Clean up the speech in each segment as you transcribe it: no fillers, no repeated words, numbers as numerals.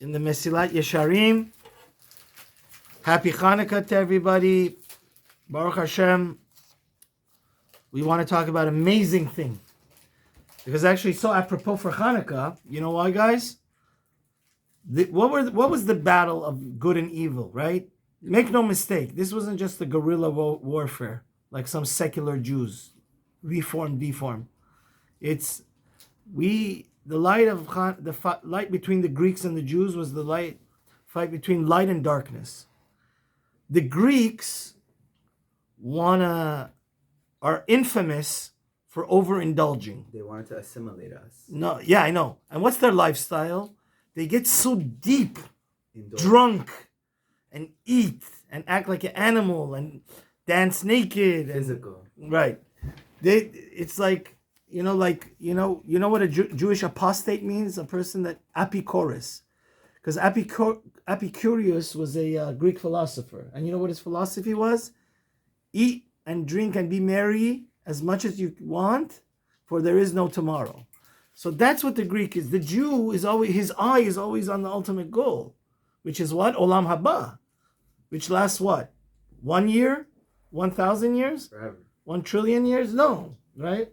in the Mesilat Yesherim. Happy Hanukkah to everybody. Baruch Hashem. We want to talk about an amazing thing. Because actually, so apropos for Hanukkah, you know why, guys? What was the battle of good and evil, right? Make no mistake, this wasn't just a guerrilla warfare, like some secular Jews, reformed, deformed. It's the light between the Greeks and the Jews was the fight between light and darkness. The Greeks are infamous for overindulging. They wanted to assimilate us. No, yeah, I know. And what's their lifestyle? They get so deep, drunk, and eat and act like an animal and dance naked. Physical. Right. It's like, you know what a Jewish apostate means? A person that Epicurus. Because Epicurus was a Greek philosopher. And you know what his philosophy was? Eat and drink and be merry as much as you want, for there is no tomorrow. So that's what the Greek is. The Jew is always, his eye is always on the ultimate goal, which is what? Olam haba, which lasts what? 1 year? 1,000 years? Forever. 1 trillion years? No, right?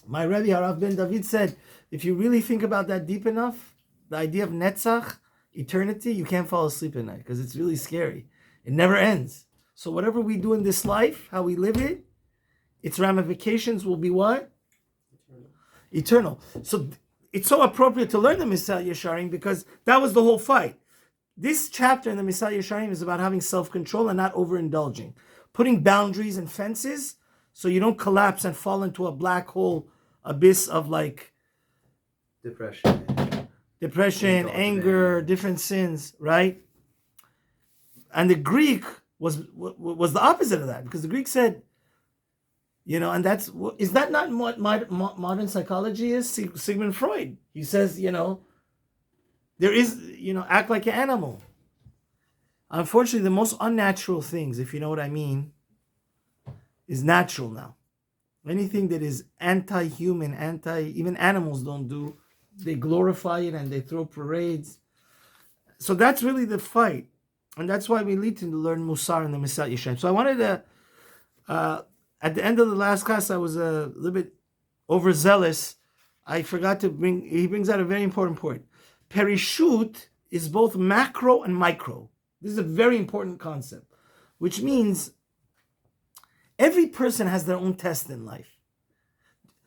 My Rebbe Harav Ben David said, if you really think about that deep enough, the idea of Netzach, eternity, you can't fall asleep at night because it's really scary. It never ends. So whatever we do in this life, how we live it, its ramifications will be what? Eternal. So it's so appropriate to learn the Mesilat Yesharim because that was the whole fight. This chapter in the Mesilat Yesharim is about having self-control and not overindulging. Putting boundaries and fences so you don't collapse and fall into a black hole abyss of like depression, anger, different sins, right? And the Greek was the opposite of that, because the Greek said, and is that not what modern psychology is? Sigmund Freud, he says, there is, act like an animal. Unfortunately, the most unnatural things, if you know what I mean, is natural now. Anything that is anti-human, even animals don't do, they glorify it and they throw parades. So that's really the fight. And that's why we need to learn Musar in the Mesilat Yesharim. So I wanted to, at the end of the last class, I was a little bit overzealous. I forgot to he brings out a very important point. Perishut is both macro and micro. This is a very important concept, which means every person has their own test in life.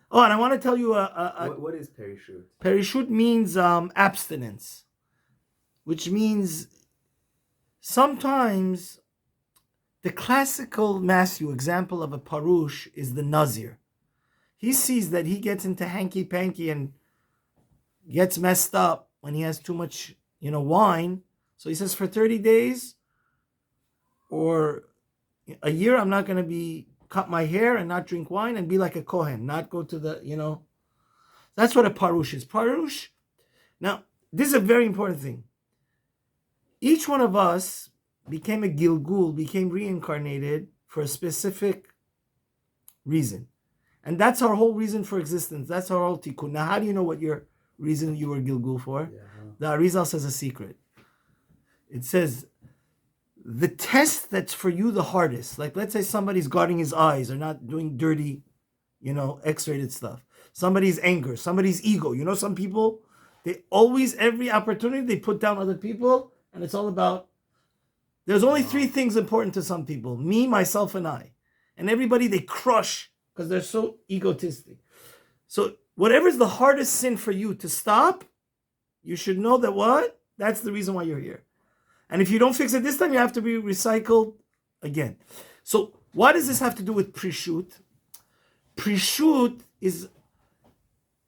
Oh, and I want to tell you what is Perishut? Perishut means abstinence, which means sometimes the classical Matthew example of a parush is the Nazir. He sees that he gets into hanky-panky and gets messed up when he has too much, wine. So he says, for 30 days or a year, I'm not going to cut my hair and not drink wine and be like a Kohen, not go to the, That's what a parush is. Parush. Now, this is a very important thing. Each one of us became a Gilgul, became reincarnated for a specific reason. And that's our whole reason for existence. That's our whole tikkun. Now, how do you know what your reason you were Gilgul for? Yeah. The Arizal says a secret. It says, the test that's for you the hardest, like let's say somebody's guarding his eyes or not doing dirty, X-rated stuff. Somebody's anger, somebody's ego. Some people, they always, every opportunity, they put down other people, and it's all about, there's only 3 things important to some people: me, myself, and I. And everybody they crush because they're so egotistic. So whatever's the hardest sin for you to stop, you should know that what? That's the reason why you're here. And if you don't fix it this time, you have to be recycled again. So what does this have to do with Perishut? Perishut is,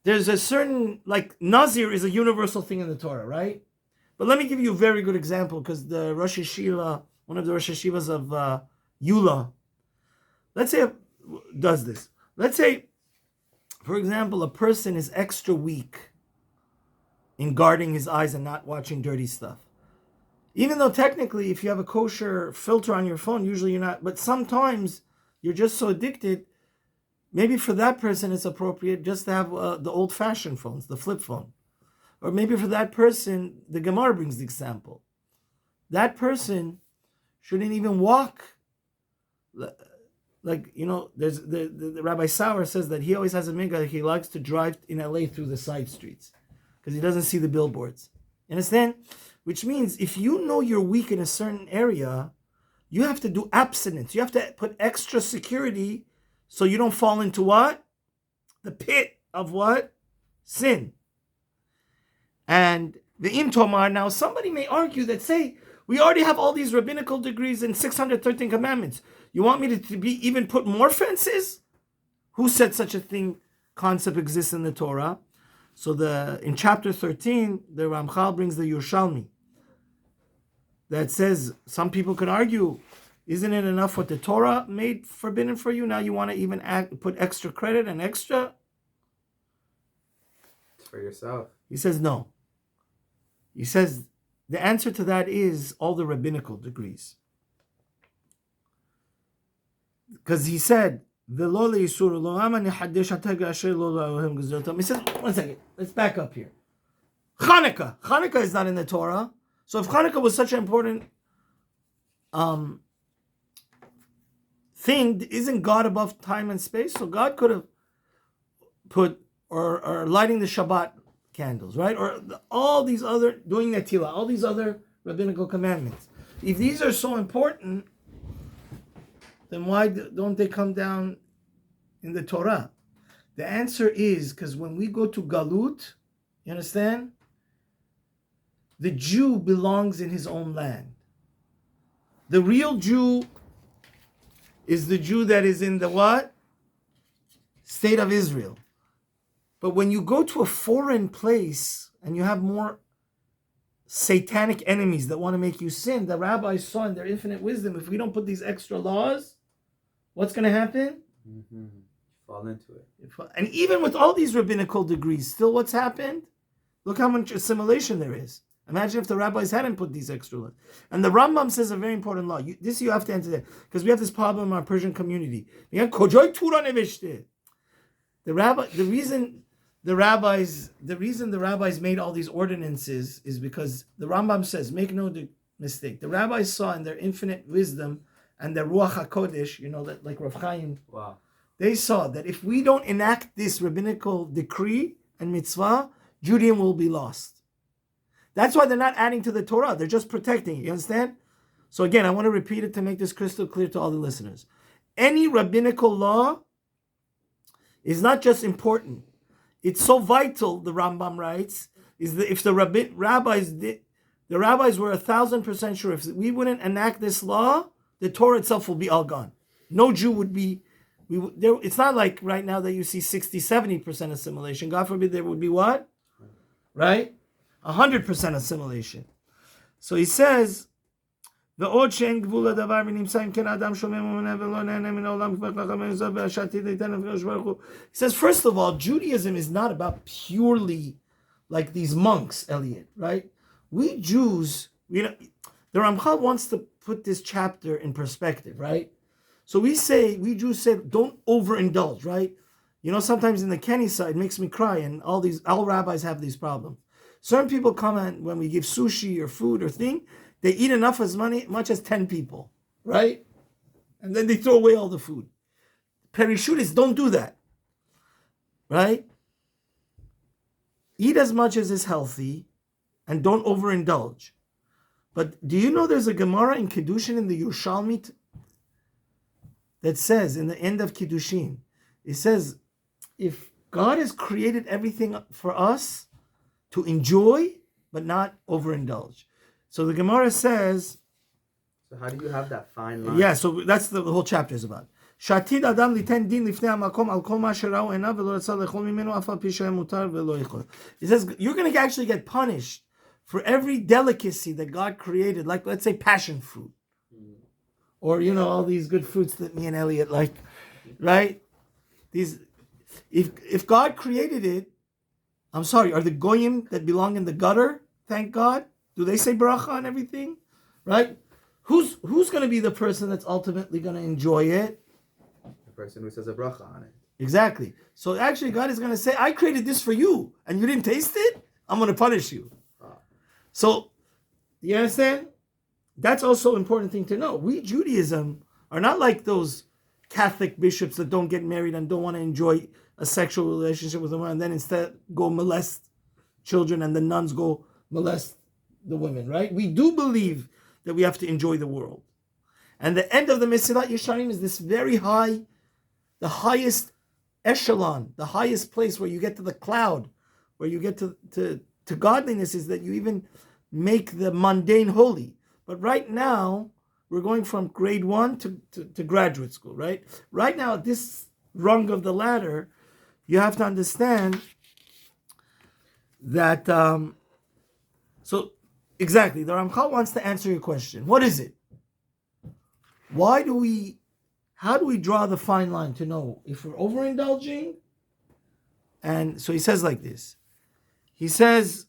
there's a certain, like Nazir is a universal thing in the Torah, right? But let me give you a very good example, because the Rosh Yeshiva, one of the Rosh Yeshivas of Eula, let's say, does this. Let's say, for example, a person is extra weak in guarding his eyes and not watching dirty stuff. Even though technically, if you have a kosher filter on your phone, usually you're not, but sometimes you're just so addicted, maybe for that person it's appropriate just to have the old-fashioned phones, the flip phone. or maybe for that person, the Gemara brings the example. That person shouldn't even walk. Like, there's the Rabbi Sauer says that he always has a minhag. He likes to drive in LA through the side streets because he doesn't see the billboards. You understand? Which means if you know you're weak in a certain area, you have to do abstinence. You have to put extra security so you don't fall into what? The pit of what? Sin. And the Im Tomar, now somebody may argue that, say, we already have all these rabbinical degrees and 613 commandments. You want me to be even put more fences? Who said such a thing, concept exists in the Torah? So in chapter 13, the Ramchal brings the Yerushalmi that says, some people could argue, isn't it enough what the Torah made forbidden for you? Now you want to even put extra credit and extra? It's for yourself. He says no. He says the answer to that is all the rabbinical degrees. Because he said, he says, one second, let's back up here. Hanukkah is not in the Torah. So if Hanukkah was such an important thing, isn't God above time and space? So God could have put, or lighting the Shabbat candles, right? Or all these other, doing Netilah, all these other rabbinical commandments. If these are so important, then why don't they come down in the Torah? The answer is because when we go to Galut, you understand? The Jew belongs in his own land. The real Jew is the Jew that is in the what? State of Israel. But when you go to a foreign place and you have more satanic enemies that want to make you sin, the rabbis saw in their infinite wisdom, if we don't put these extra laws, what's going to happen? Mm-hmm. Fall into it. And even with all these rabbinical degrees, still what's happened? Look how much assimilation there is. Imagine if the rabbis hadn't put these extra laws. And the Rambam says a very important law. This you have to answer that. Because we have this problem in our Persian community. The reason the rabbis made all these ordinances is because the Rambam says, make no mistake, the rabbis saw in their infinite wisdom and their Ruach HaKodesh, like Rav Chaim, wow, they saw that if we don't enact this rabbinical decree and mitzvah, Judaism will be lost. That's why they're not adding to the Torah. They're just protecting it. You understand? So again, I want to repeat it to make this crystal clear to all the listeners. Any rabbinical law is not just important. It's so vital, the Rambam writes, is that if the rabbis were 1,000% sure if we wouldn't enact this law, the Torah itself will be all gone. No Jew would be. It's not like right now that you see 60-70% assimilation. God forbid there would be what? Right? 100% assimilation. So he says, he says, first of all, Judaism is not about purely like these monks, Elliot, right? We Jews, the Ramchal wants to put this chapter in perspective, right? So we Jews say, don't overindulge, right? Sometimes in the Kenny side, it makes me cry, and all rabbis have these problems. Certain people comment when we give sushi or food or thing, they eat enough much as 10 people, right? And then they throw away all the food. Perishut don't do that, right? Eat as much as is healthy and don't overindulge. But do you know there's a Gemara in Kiddushin in the Yerushalmi that says, in the end of Kiddushin, it says, if God has created everything for us to enjoy, but not overindulge. So the Gemara says... So how do you have that fine line? Yeah, so that's the whole chapter is about. Shatid adam liten din lifnei hamakom al kol ma sherau enav velo ratzah lechol mimenu af al pi shehem mutar velo yichol. It says you're going to actually get punished for every delicacy that God created, like let's say passion fruit. Or, all these good fruits that me and Elliot like, right? If God created it, I'm sorry, are the goyim that belong in the gutter, thank God? Do they say bracha on everything? Right? Who's going to be the person that's ultimately going to enjoy it? The person who says a bracha on it. Exactly. So actually God is going to say, I created this for you, and you didn't taste it? I'm going to punish you. Wow. So, you understand? That's also an important thing to know. We, Judaism, are not like those Catholic bishops that don't get married and don't want to enjoy a sexual relationship with a woman and then instead go molest children and the nuns go molest the women, right? We do believe that we have to enjoy the world. And the end of the Mesilat Yesherim is this very high, the highest echelon, the highest place where you get to the cloud, where you get to godliness, is that you even make the mundane holy. But right now, we're going from grade 1 to graduate school, right? Right now, at this rung of the ladder, you have to understand that, so exactly, the Ramchal wants to answer your question. What is it? How do we draw the fine line to know if we're overindulging? And so he says like this. He says,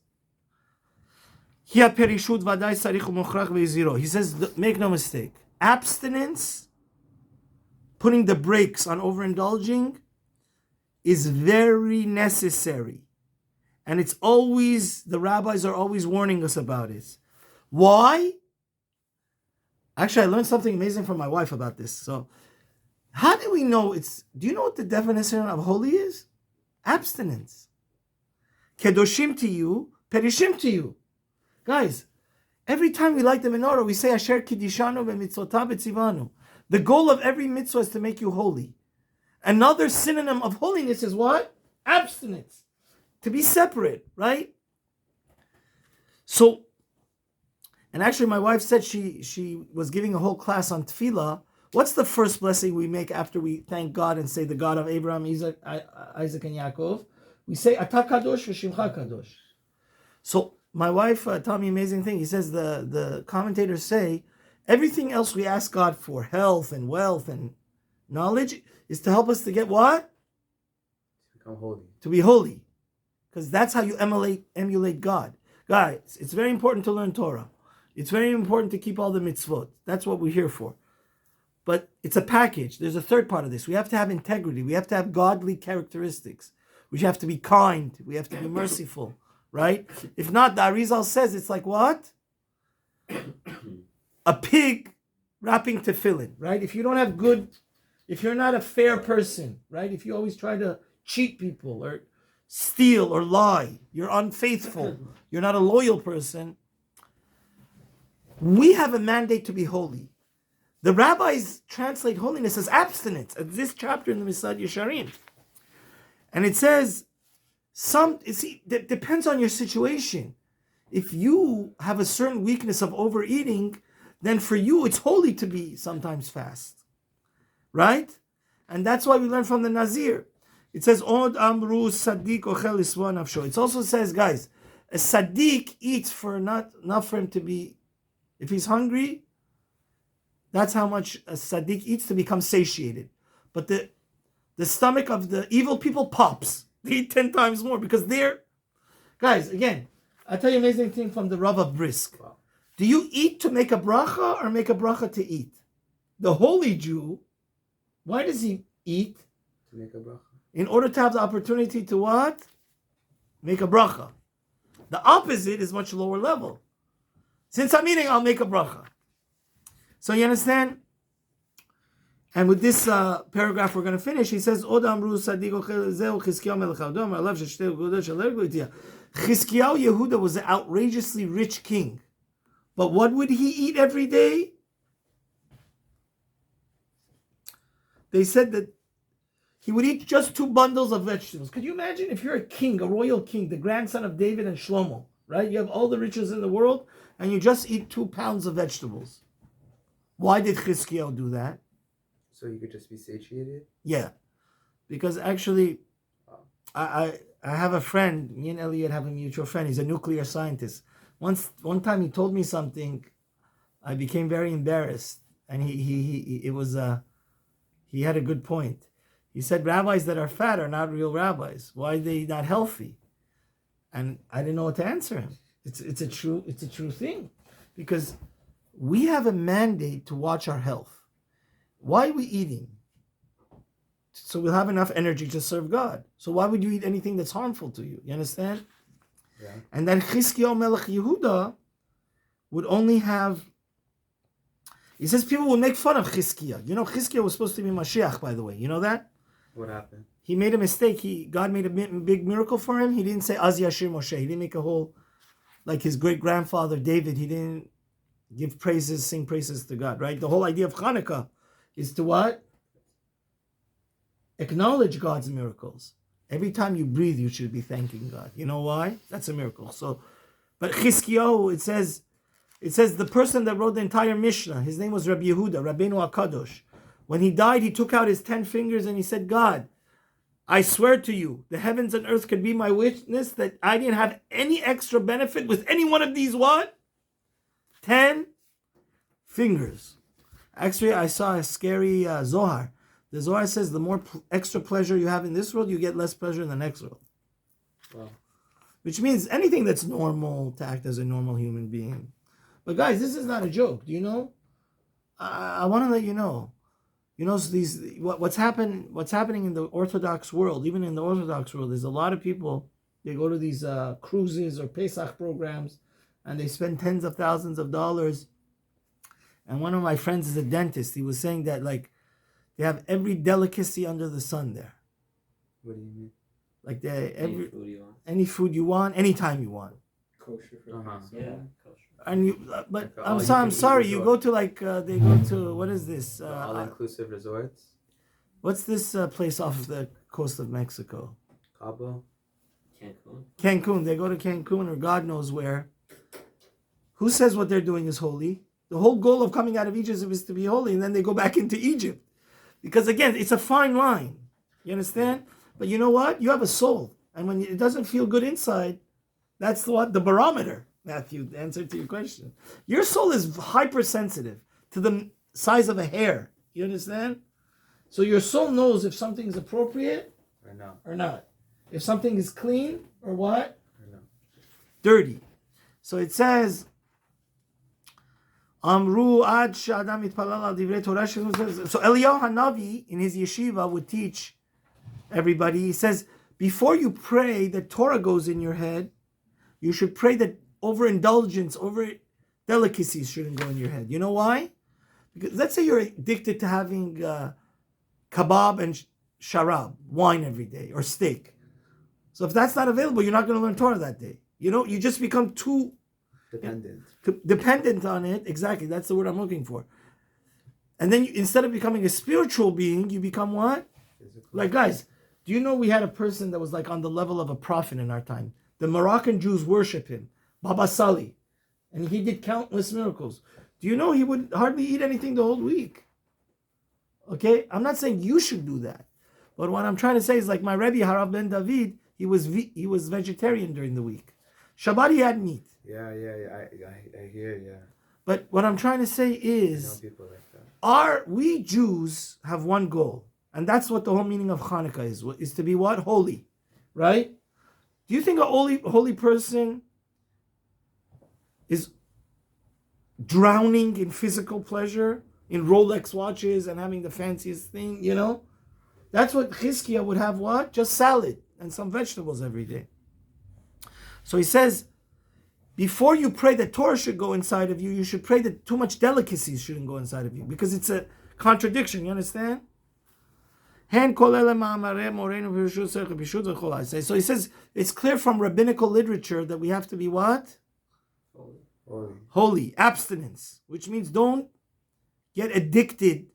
Perishut vaday sarich umochrach ve'ziro. He says, make no mistake. Abstinence, putting the brakes on overindulging, is very necessary. And it's always, the rabbis are always warning us about it. Why? Actually, I learned something amazing from my wife about this. So, how do we know do you know what the definition of holy is? Abstinence. Kedoshim to you, perishim to you. Guys, every time we light the menorah, we say, Asher kiddishanu v'mitzvotav etzivanu. The goal of every mitzvah is to make you holy. Another synonym of holiness is what? Abstinence. To be separate, right? So, and actually my wife said she was giving a whole class on tefillah. What's the first blessing we make after we thank God and say the God of Abraham, Isaac, and Yaakov? We say, Ata kadosh v'shimcha kadosh. So my wife taught me an amazing thing. He says the commentators say, everything else we ask God for, health and wealth and knowledge, is to help us to get what? To become holy. To be holy. Because that's how you emulate God. Guys, it's very important to learn Torah. It's very important to keep all the mitzvot. That's what we're here for. But it's a package. There's a third part of this. We have to have integrity. We have to have godly characteristics. We have to be kind. We have to be merciful. Right? If not, the Arizal says it's like what? A pig wrapping tefillin. Right? If you don't have if you're not a fair person, right? If you always try to cheat people or steal or lie, you're unfaithful, you're not a loyal person, we have a mandate to be holy. The rabbis translate holiness as abstinence, at this chapter in the Mesilat Yesherim. And it says, it depends on your situation. If you have a certain weakness of overeating, then for you it's holy to be sometimes fast. Right? And that's why we learn from the Nazir. It says, Od amru Sadiq ochel iswa nafsho. It also says, guys, a Sadiq eats for not for him to be, if he's hungry, that's how much a Sadiq eats to become satiated. But the stomach of the evil people pops. They eat 10 times more because guys, again, I'll tell you an amazing thing from the Rav of Brisk. Wow. Do you eat to make a bracha or make a bracha to eat? The holy Jew, why does he eat? To make a bracha. In order to have the opportunity to what? Make a bracha. The opposite is much lower level. Since I'm eating, I'll make a bracha. So you understand? And with this paragraph we're going to finish, he says, Chizkiyahu Yehuda was an outrageously rich king. But what would he eat every day? They said that he would eat just 2 bundles of vegetables. Could you imagine if you're a king, a royal king, the grandson of David and Shlomo, right? You have all the riches in the world, and you just eat 2 pounds of vegetables. Why did Chizkiyahu do that? So you could just be satiated? Yeah. Because actually, I have a friend, me and Elliot have a mutual friend, he's a nuclear scientist. One time he told me something, I became very embarrassed. And he had a good point. He said rabbis that are fat are not real rabbis. Why are they not healthy? And I didn't know what to answer him. It's a true thing. Because we have a mandate to watch our health. Why are we eating? So we'll have enough energy to serve God. So why would you eat anything that's harmful to you? You understand? Yeah. And then Chizkiyahu Melech Yehuda would only have. He says people will make fun of Chizkiah. You know, Chizkiah was supposed to be Mashiach, by the way. You know that? What happened? He made a mistake. God made a big miracle for him. He didn't say Az Yashir Moshe. He didn't make a whole, like his great grandfather David. He didn't give praises, sing praises to God. Right? The whole idea of Hanukkah is to what? Acknowledge God's miracles. Every time you breathe, you should be thanking God. You know why? That's a miracle. So, but Chizkiyahu, it says the person that wrote the entire Mishnah, his name was Rabbi Yehuda, Rabbeinu HaKadosh. When he died, he took out his 10 fingers and he said, God, I swear to you, the heavens and earth could be my witness that I didn't have any extra benefit with any one of these what? 10 fingers. Actually, I saw a scary Zohar. The Zohar says the more extra pleasure you have in this world, you get less pleasure in the next world. Wow. Which means anything that's normal to act as a normal human being. But guys, this is not a joke. Do you know? I want to let you know. You know, so what's happening in the Orthodox world, even in the Orthodox world, there's a lot of people, they go to these cruises or Pesach programs, and they spend tens of thousands of dollars. And one of my friends is a dentist. He was saying that, like, they have every delicacy under the sun there. What do you mean? Like Any food you want, anytime you want. kosher for Yeah. kosher. And but Like I'm sorry. You go to they go to what is this? All-inclusive resorts. What's this place off the coast of Mexico? Cabo. Cancun. They go to Cancun or God knows where. Who says what they're doing is holy? The whole goal of coming out of Egypt is to be holy, and then they go back into Egypt. Because again, it's a fine line. You understand? But you know what? You have a soul. And when it doesn't feel good inside, that's the barometer, Matthew, the answer to your question. Your soul is hypersensitive to the size of a hair. You understand? So your soul knows if something's appropriate or not. If something is clean or what? Or no. Dirty. So it says, Amru ad sh'adam yitpalal al divrei Torah. So Eliyahu Hanavi in his yeshiva would teach everybody. He says, before you pray that Torah goes in your head, you should pray that overindulgence, over delicacies shouldn't go in your head. You know why? Because let's say you're addicted to having kebab and sharab, wine every day, or steak. So if that's not available, you're not going to learn Torah that day. You know, you just become too dependent on it. Exactly, that's the word I'm looking for. And then instead of becoming a spiritual being, you become what? Physical. Like, guys, do you know we had a person that was like on the level of a prophet in our time? The Moroccan Jews worship him, Baba Sali, and he did countless miracles. Do you know he would hardly eat anything the whole week? Okay, I'm not saying you should do that, but what I'm trying to say is, like my Rebbe Harav Ben David, he was vegetarian during the week. Shabbat he had meat. Yeah. I hear. Yeah. But what I'm trying to say is, I know people like that. We Jews have one goal, and that's what the whole meaning of Hanukkah is to be what? Holy, right? Do you think a holy person is drowning in physical pleasure, in Rolex watches and having the fanciest thing, you know? That's what Chizkiah would have what? Just salad and some vegetables every day. So he says, before you pray that Torah should go inside of you, you should pray that too much delicacies shouldn't go inside of you, because it's a contradiction, you understand? So he says, it's clear from rabbinical literature that we have to be what? Holy. Abstinence, which means don't get addicted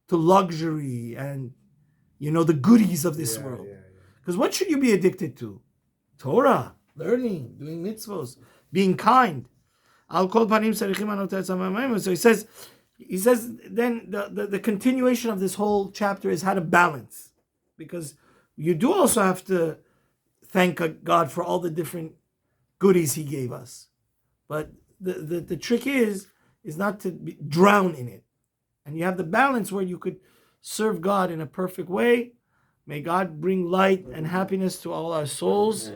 to luxury and, the goodies of this world. Because what should you be addicted to? Torah, learning, doing mitzvos, being kind. So he says then the continuation of this whole chapter is how to balance. Because you do also have to thank God for all the different goodies he gave us. But the trick is not to drown in it. And you have the balance where you could serve God in a perfect way. May God bring light and happiness to all our souls.